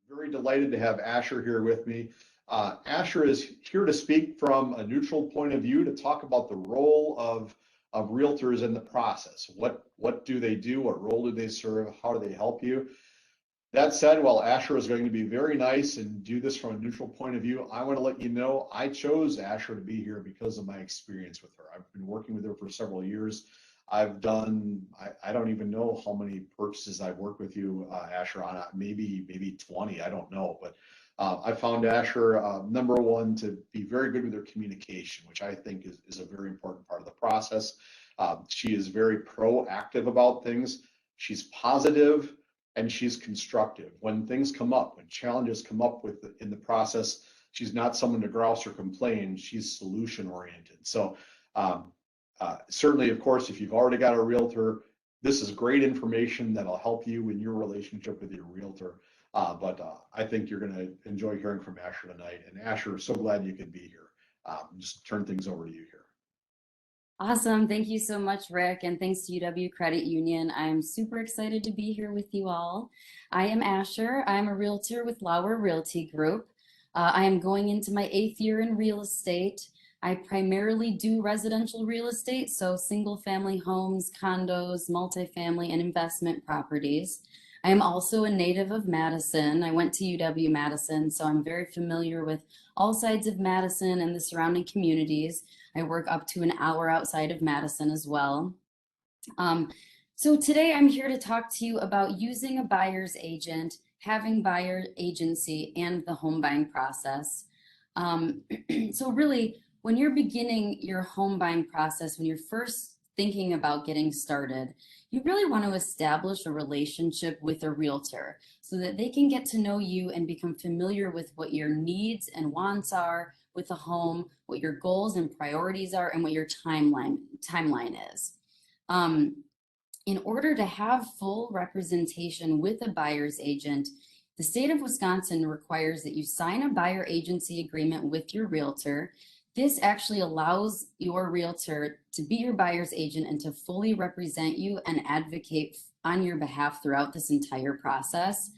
Very delighted to have Asher here with me. Asher is here to speak from a neutral point of view to talk about the role of realtors in the process. What do they do? What role do they serve? How do they help you? That said, while Asher is going to be very nice and do this from a neutral point of view, I want to let you know I chose Asher to be here because of my experience with her. I've been working with her for several years. I've done, I don't even know how many purchases I've worked with you, Asher, on maybe 20, I don't know. But I found Asher, number one, to be very good with her communication, which I think is a very important part of the process. She is very proactive about things. She's positive and she's constructive. When things come up, when challenges come up in the process, she's not someone to grouse or complain. She's solution oriented. So certainly, of course, if you've already got a realtor, this is great information that'll help you in your relationship with your realtor. But I think you're going to enjoy hearing from Asher tonight. And Asher, so glad you could be here. Just turn things over to you here. Awesome. Thank you so much, Rick. And thanks to UW Credit Union. I'm super excited to be here with you all. I am Asher. I'm a realtor with Lauer Realty Group. I am going into my 8th year in real estate. I primarily do residential real estate, so single family homes, condos, multifamily, and investment properties. I am also a native of Madison. I went to UW Madison, so I'm very familiar with all sides of Madison and the surrounding communities. I work up to an hour outside of Madison as well. So today I'm here to talk to you about using a buyer's agent, having buyer agency, and the home buying process. So really, when you're beginning your home buying process, when you're first thinking about getting started, you really want to establish a relationship with a realtor so that they can get to know you and become familiar with what your needs and wants are with a home, what your goals and priorities are, and what your timeline is. In order to have full representation with a buyer's agent, the state of Wisconsin requires that you sign a buyer agency agreement with your realtor. This actually allows your realtor to be your buyer's agent and to fully represent you and advocate on your behalf throughout this entire process.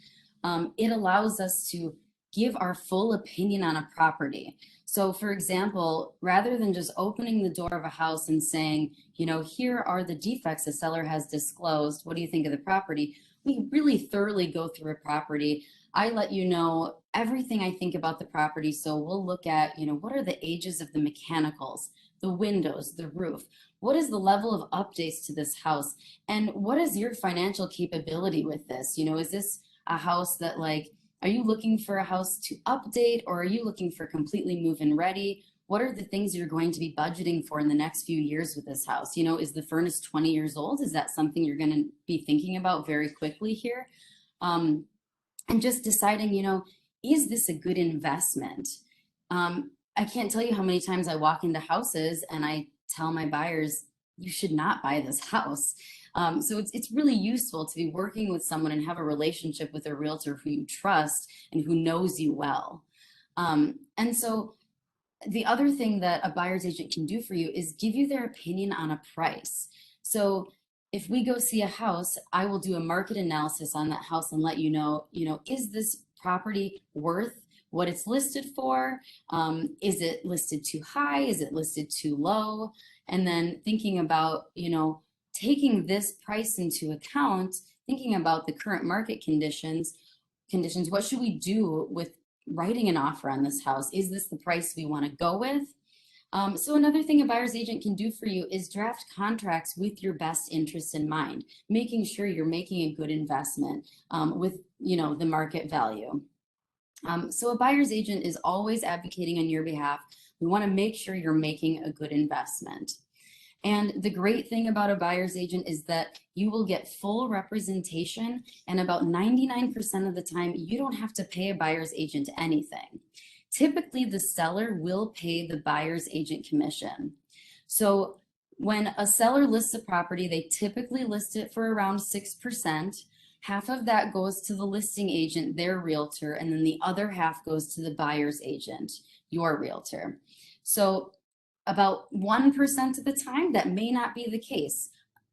It allows us to give our full opinion on a property. So for example, rather than just opening the door of a house and saying, you know, here are the defects the seller has disclosed, what do you think of the property? We really thoroughly go through a property. I let you know everything I think about the property. So we'll look at, you know, what are the ages of the mechanicals, the windows, the roof? What is the level of updates to this house? And what is your financial capability with this? You know, is this a house that are you looking for a house to update, or are you looking for completely move-in ready? What are the things you're going to be budgeting for in the next few years with this house? You know, is the furnace 20 years old? Is that something you're going to be thinking about very quickly here? And just deciding, you know, is this a good investment? I can't tell you how many times I walk into houses and I tell my buyers, you should not buy this house. So it's really useful to be working with someone and have a relationship with a realtor who you trust and who knows you well. And so the other thing that a buyer's agent can do for you is give you their opinion on a price. So if we go see a house, I will do a market analysis on that house and let you know, is this property worth what it's listed for? Is it listed too high? Is it listed too low? And then thinking about, you know, taking this price into account, thinking about the current market conditions, what should we do with writing an offer on this house? Is this the price we want to go with? So another thing a buyer's agent can do for you is draft contracts with your best interests in mind, making sure you're making a good investment with, you know, the market value. So a buyer's agent is always advocating on your behalf. We want to make sure you're making a good investment. And the great thing about a buyer's agent is that you will get full representation, and about 99% of the time, you don't have to pay a buyer's agent anything. Typically, the seller will pay the buyer's agent commission. So when a seller lists a property, they typically list it for around 6%. Half of that goes to the listing agent, their realtor, and then the other half goes to the buyer's agent, your realtor. So about 1% of the time, that may not be the case.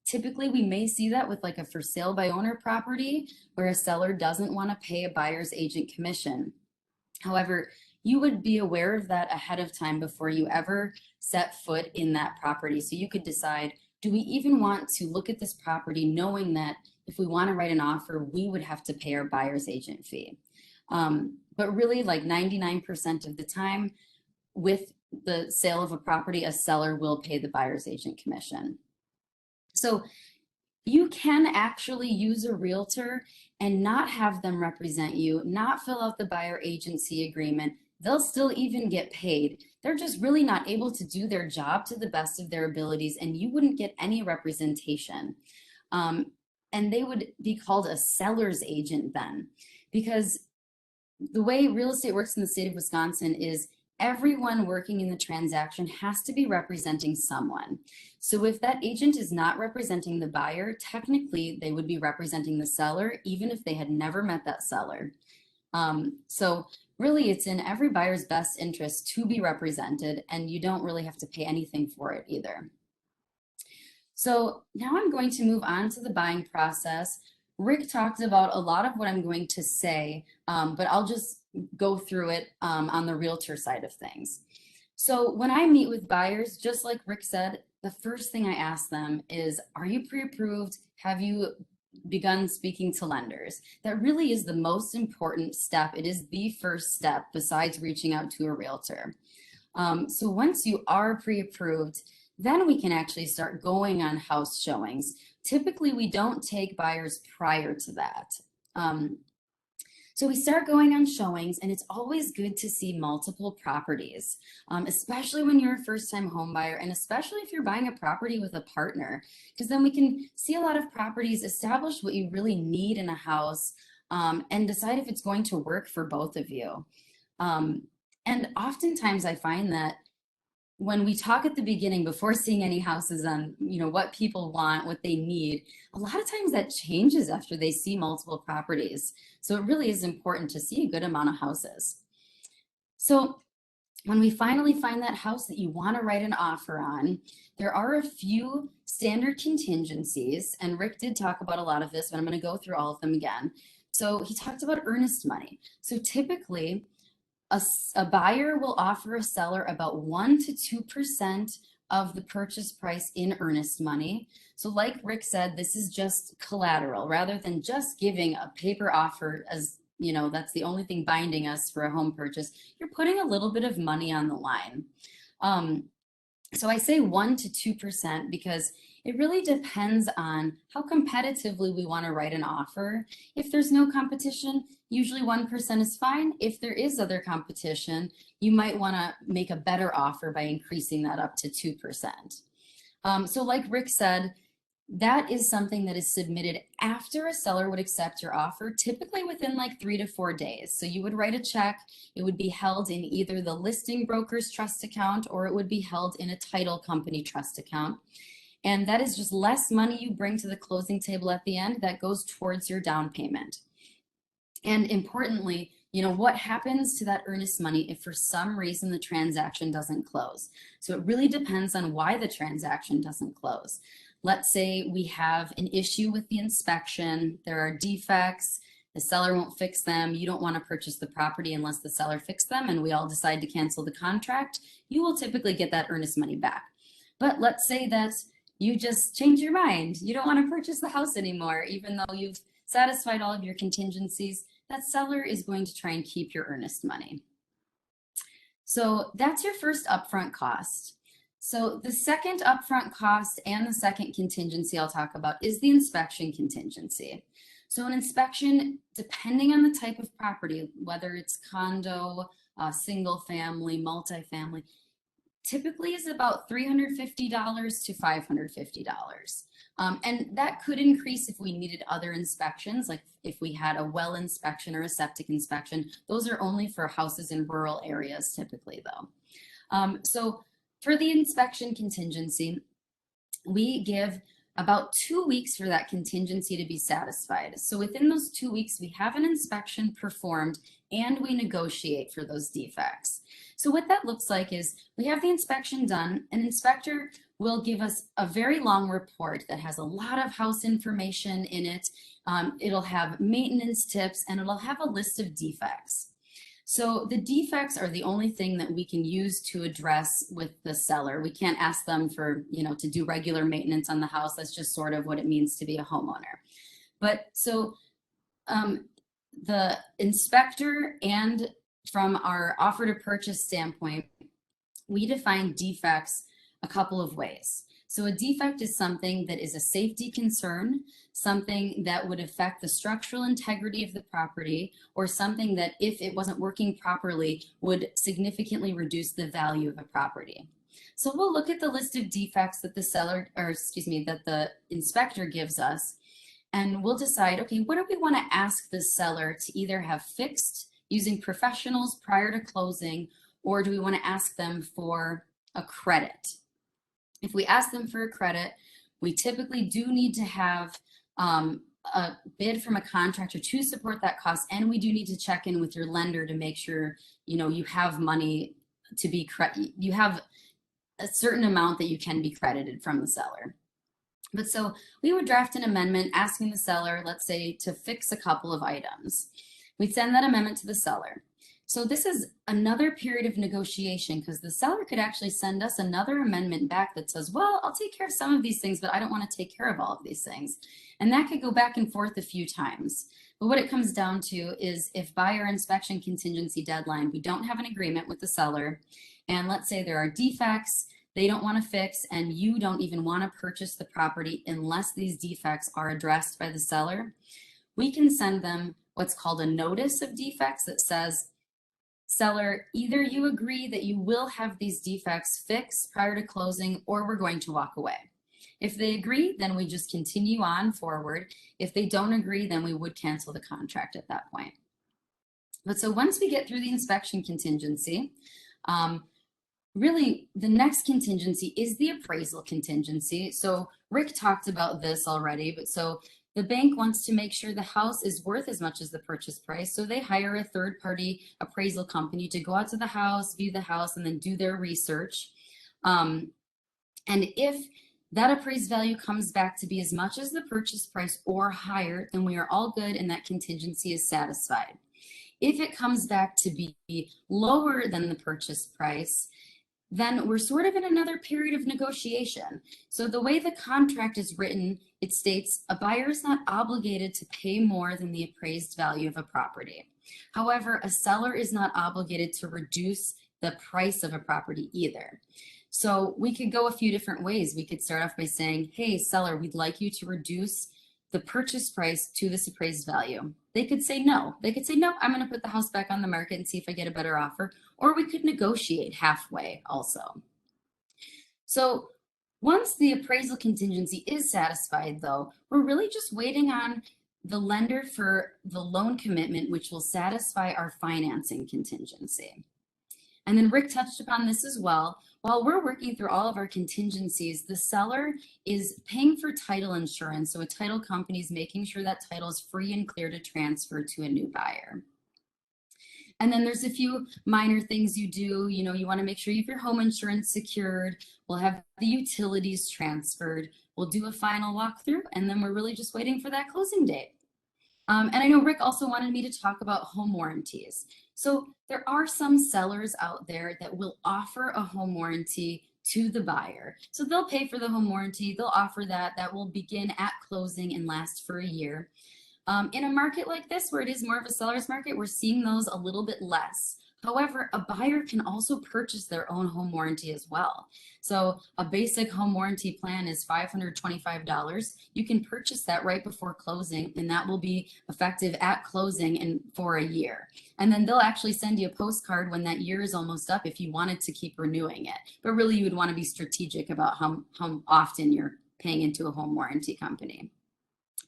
Typically, we may see that with like a for sale by owner property where a seller doesn't want to pay a buyer's agent commission. However, you would be aware of that ahead of time before you ever set foot in that property. So you could decide, do we even want to look at this property knowing that if we want to write an offer, we would have to pay our buyer's agent fee. But really, like 99% of the time, with the sale of a property, a seller will pay the buyer's agent commission. So you can actually use a realtor and not have them represent you, not fill out the buyer agency agreement. They'll still even get paid. They're just really not able to do their job to the best of their abilities, and you wouldn't get any representation. And they would be called a seller's agent then, because the way real estate works in the state of Wisconsin is everyone working in the transaction has to be representing someone. So if that agent is not representing the buyer, technically they would be representing the seller, even if they had never met that seller. So really it's in every buyer's best interest to be represented, and you don't really have to pay anything for it either. So now I'm going to move on to the buying process. Rick talked about a lot of what I'm going to say, but I'll just go through it on the realtor side of things. So when I meet with buyers, just like Rick said, the first thing I ask them is, are you pre-approved? Have you begun speaking to lenders? That really is the most important step. It is the first step besides reaching out to a realtor. So once you are pre-approved, then we can actually start going on house showings. Typically, we don't take buyers prior to that. So we start going on showings, and it's always good to see multiple properties, especially when you're a first-time home buyer, and especially if you're buying a property with a partner, because then we can see a lot of properties, establish what you really need in a house, and decide if it's going to work for both of you. And oftentimes I find that when we talk at the beginning, before seeing any houses on, what people want, what they need, a lot of times that changes after they see multiple properties. So it really is important to see a good amount of houses. So when we finally find that house that you want to write an offer on, there are a few standard contingencies, and Rick did talk about a lot of this, but I'm going to go through all of them again. So he talked about earnest money. So typically, a buyer will offer a seller about 1 to 2% of the purchase price in earnest money. So like Rick said, this is just collateral rather than just giving a paper offer as, that's the only thing binding us for a home purchase. You're putting a little bit of money on the line. So I say 1 to 2% because it really depends on how competitively we want to write an offer. If there's no competition, usually 1% is fine. If there is other competition, you might want to make a better offer by increasing that up to 2%. So like Rick said, that is something that is submitted after a seller would accept your offer, typically within like 3 to 4 days. So you would write a check, it would be held in either the listing broker's trust account or it would be held in a title company trust account. And that is just less money you bring to the closing table at the end that goes towards your down payment. And importantly, what happens to that earnest money if for some reason the transaction doesn't close? So it really depends on why the transaction doesn't close. Let's say we have an issue with the inspection, there are defects, the seller won't fix them, you don't want to purchase the property unless the seller fixed them, and we all decide to cancel the contract, you will typically get that earnest money back. But let's say that you just change your mind, you don't want to purchase the house anymore, even though you've satisfied all of your contingencies, that seller is going to try and keep your earnest money. So that's your first upfront cost. So the second upfront cost and the second contingency I'll talk about is the inspection contingency. So an inspection, depending on the type of property, whether it's condo, single family, multifamily, typically is about $350 to $550. And that could increase if we needed other inspections, like if we had a well inspection or a septic inspection. Those are only for houses in rural areas typically though. So for the inspection contingency, we give about 2 weeks for that contingency to be satisfied. So within those 2 weeks, we have an inspection performed and we negotiate for those defects. So what that looks like is we have the inspection done. An inspector will give us a very long report that has a lot of house information in it. It'll have maintenance tips and it'll have a list of defects. So the defects are the only thing that we can use to address with the seller. We can't ask them for, to do regular maintenance on the house. That's just sort of what it means to be a homeowner. But so the inspector and from our offer to purchase standpoint, we define defects a couple of ways. So a defect is something that is a safety concern, something that would affect the structural integrity of the property, or something that if it wasn't working properly would significantly reduce the value of a property. So we'll look at the list of defects that that the inspector gives us, and we'll decide, okay, what do we want to ask the seller to either have fixed using professionals prior to closing, or do we want to ask them for a credit? If we ask them for a credit, we typically do need to have a bid from a contractor to support that cost, and we do need to check in with your lender to make sure you have money to be you have a certain amount that you can be credited from the seller. But so we would draft an amendment asking the seller, let's say, to fix a couple of items. We'd send that amendment to the seller. So this is another period of negotiation because the seller could actually send us another amendment back that says, well, I'll take care of some of these things, but I don't want to take care of all of these things. And that could go back and forth a few times. But what it comes down to is if by our inspection contingency deadline, we don't have an agreement with the seller, and let's say there are defects they don't want to fix, and you don't even want to purchase the property unless these defects are addressed by the seller, we can send them what's called a notice of defects that says, seller, either you agree that you will have these defects fixed prior to closing, or we're going to walk away. If they agree, then we just continue on forward. If they don't agree, then we would cancel the contract at that point. But so once we get through the inspection contingency, really the next contingency is the appraisal contingency. So Rick talked about this already, but so the bank wants to make sure the house is worth as much as the purchase price. So they hire a third-party appraisal company to go out to the house, view the house, and then do their research. And if that appraised value comes back to be as much as the purchase price or higher, then we are all good and that contingency is satisfied. If it comes back to be lower than the purchase price, then we're sort of in another period of negotiation. So the way the contract is written, it states a buyer is not obligated to pay more than the appraised value of a property. However, a seller is not obligated to reduce the price of a property either. So we could go a few different ways. We could start off by saying, hey, seller, we'd like you to reduce the purchase price to this appraised value. They could say no. They could say, no, I'm going to put the house back on the market and see if I get a better offer. Or we could negotiate halfway also. So once the appraisal contingency is satisfied, though, we're really just waiting on the lender for the loan commitment, which will satisfy our financing contingency. And then Rick touched upon this as well. While we're working through all of our contingencies, the seller is paying for title insurance. So a title company is making sure that title is free and clear to transfer to a new buyer. And then there's a few minor things you do. You want to make sure you have your home insurance secured. We'll have the utilities transferred. We'll do a final walkthrough, and then we're really just waiting for that closing date. And I know Rick also wanted me to talk about home warranties. So there are some sellers out there that will offer a home warranty to the buyer. So they'll pay for the home warranty. They'll offer that will begin at closing and last for a year. In a market like this, where it is more of a seller's market, we're seeing those a little bit less. However, a buyer can also purchase their own home warranty as well. So a basic home warranty plan is $525. You can purchase that right before closing, and that will be effective at closing and for a year. And then they'll actually send you a postcard when that year is almost up if you wanted to keep renewing it. But really, you would want to be strategic about how often you're paying into a home warranty company.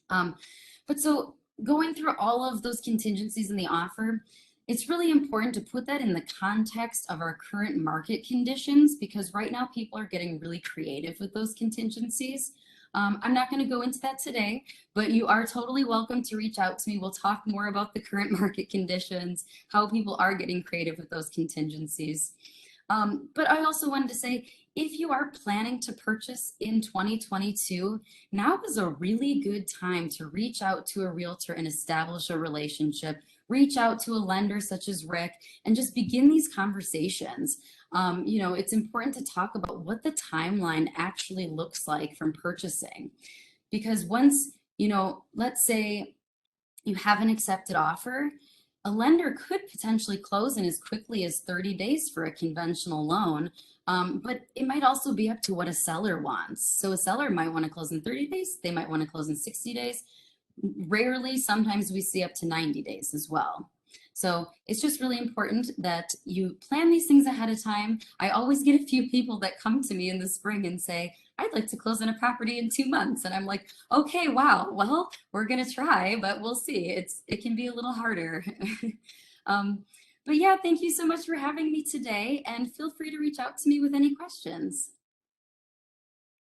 But so going through all of those contingencies in the offer, it's really important to put that in the context of our current market conditions, because right now people are getting really creative with those contingencies. I'm not going to go into that today, but you are totally welcome to reach out to me. We'll talk more about the current market conditions, how people are getting creative with those contingencies. But I also wanted to say, if you are planning to purchase in 2022, now is a really good time to reach out to a realtor and establish a relationship. Reach out to a lender such as Rick and just begin these conversations. It's important to talk about what the timeline actually looks like from purchasing. Because once, let's say you have an accepted offer, a lender could potentially close in as quickly as 30 days for a conventional loan, but it might also be up to what a seller wants. So a seller might want to close in 30 days, they might want to close in 60 days. Rarely, sometimes we see up to 90 days as well. So it's just really important that you plan these things ahead of time. I always get a few people that come to me in the spring and say, I'd like to close on a property in 2 months. And I'm like, okay, wow, well, we're gonna try, but we'll see. It can be a little harder. But yeah, thank you so much for having me today, and feel free to reach out to me with any questions.